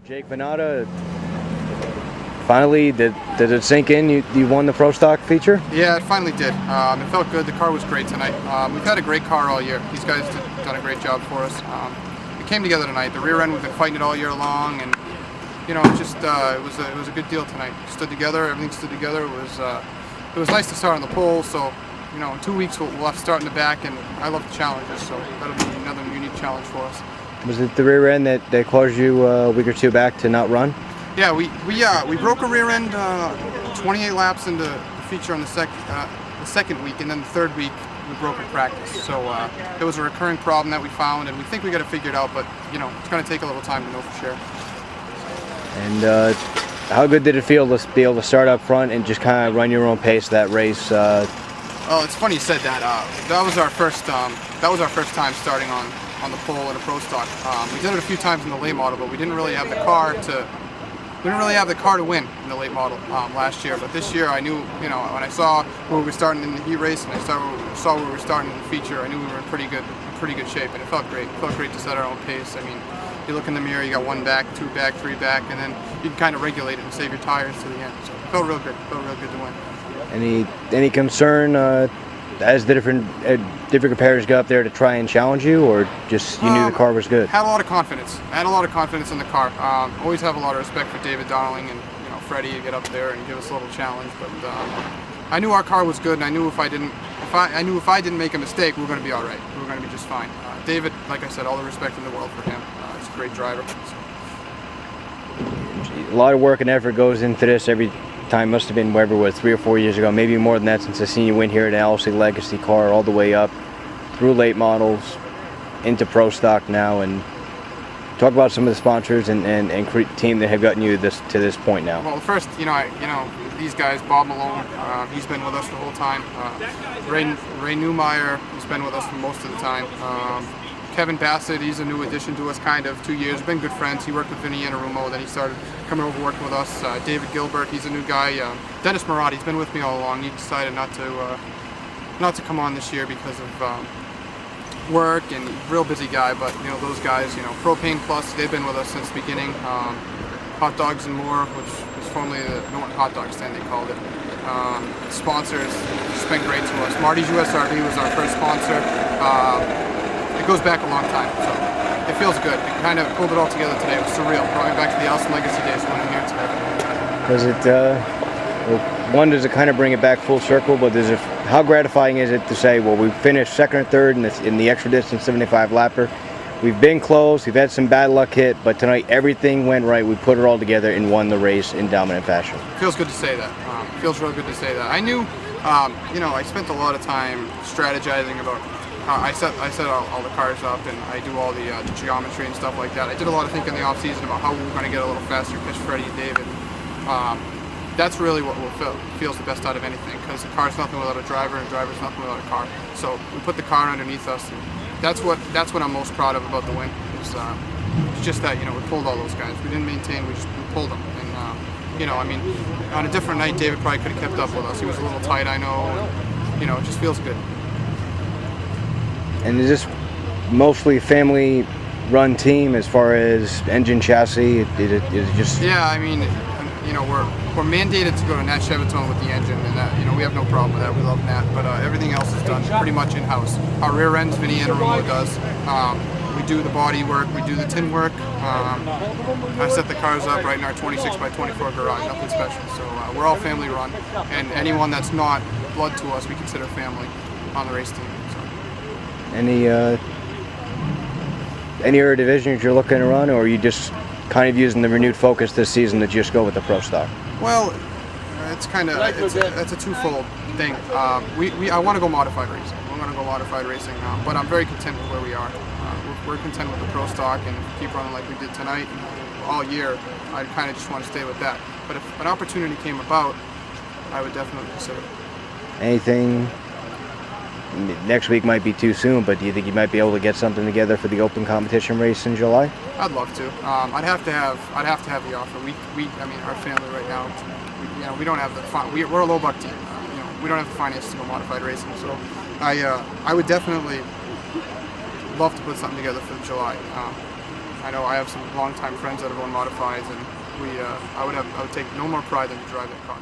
Jake Vanada, finally, did it sink in? You won the Pro Stock feature? Yeah, it finally did. It felt good. The car was great tonight. We've had a great car all year. These guys have done a great job for us. It came together tonight. The rear end, we've been fighting it all year long, and you know, it was a good deal tonight. Stood together. Everything stood together. It was nice to start on the pole. So, you know, in 2 weeks we'll have to start in the back, and I love the challenges. So that'll be another unique challenge for us. Was it the rear end that caused you a week or two back to not run? Yeah, we broke a rear end 28 laps into the feature on the second week, and then the third week we broke in practice. So it was a recurring problem that we found, and we think we got it figured out. But you know, it's going to take a little time to know for sure. And how good did it feel to be able to start up front and just kind of run your own pace that race? Oh, it's funny you said that. That was our first time starting on the pole in a Pro Stock. We did it a few times in the late model, but we didn't really have the car to win in the late model last year. But this year, I knew, you know, when I saw where we were starting in the heat race and I saw where we were starting in the feature, I knew we were in pretty good shape, and it felt great. It felt great to set our own pace. I mean, you look in the mirror, you got 1 back, 2 back, 3 back, and then you can kind of regulate it and save your tires to the end. So it felt real good. It felt real good to win. Any concern as the different competitors got up there to try and challenge you, or just you knew the car was good? Had a lot of confidence. I had a lot of confidence in the car. Always have a lot of respect for David Donnelly and Freddie to get up there and give us a little challenge. But I knew our car was good, and I knew if I didn't make a mistake, we were going to be all right. We were going to be just fine. David, like I said, all the respect in the world for him. He's a great driver. So. A lot of work and effort goes into this every time. Must have been whatever it was 3 or 4 years ago, maybe more than that, since I've seen you win here at an LC Legacy car all the way up through late models into Pro Stock now. And talk about some of the sponsors and team that have gotten you to this point now. Well, first, these guys, Bob Malone, he's been with us the whole time. Ray Newmeyer, he's been with us for most of the time. Kevin Bassett, he's a new addition to us, kind of 2 years. Been good friends. He worked with Vinny Anarumo, then he started coming over working with us. David Gilbert, he's a new guy. Dennis Marotti, he's been with me all along. He decided not to come on this year because of work, and real busy guy. But those guys, Propane Plus, they've been with us since the beginning. Hot Dogs and More, which was formerly the Norton Hot Dog Stand, they called it. Sponsors, it's been great to us. Marty's USRV was our first sponsor. It goes back a long time, so it feels good. We kind of pulled it all together today. It was surreal. Brought me back to the Allison Legacy days when I'm here today. Does it kind of bring it back full circle? But how gratifying is it to say, well, we finished second or third in the extra distance 75 lapper. We've been close. We've had some bad luck hit, but tonight everything went right. We put it all together and won the race in dominant fashion. Feels good to say that. Feels real good to say that. I knew, I spent a lot of time strategizing about. I set all the cars up, and I do all the geometry and stuff like that. I did a lot of thinking in the off season about how we were going to get a little faster, pitch Freddie and David. That's really what feels the best out of anything, because the car's nothing without a driver, and the driver's nothing without a car. So we put the car underneath us, and that's what I'm most proud of about the win. It's just that we pulled all those guys. We didn't maintain, we pulled them. And on a different night, David probably could have kept up with us. He was a little tight, I know. And, it just feels good. And is this mostly family-run team as far as engine, chassis? Is it just? Yeah, we're mandated to go to Nat Chevatone with the engine, and that we have no problem with that. We love Nat, but everything else is done pretty much in-house. Our rear ends, Vinny Anarumo does. We do the body work, we do the tin work. I set the cars up right in our 26 by 24 garage, nothing special. So we're all family-run, and anyone that's not blood to us, we consider family on the race team. Any other divisions you're looking to run, or are you just kind of using the renewed focus this season to just go with the Pro Stock? Well, it's a twofold thing. I want to go modified racing. I want to go modified racing, but I'm very content with where we are. We're content with the Pro Stock, and if we keep running like we did tonight all year, I kind of just want to stay with that. But if an opportunity came about, I would definitely consider it. Anything? Next week might be too soon, but do you think you might be able to get something together for the open competition race in July? I'd love to. I'd have to have the offer. Our family right now, we don't have the we're a low buck team. We don't have the finances to go modified racing. So I would definitely love to put something together for July. I know I have some longtime friends that have owned modifieds, and I would take no more pride than to drive that car.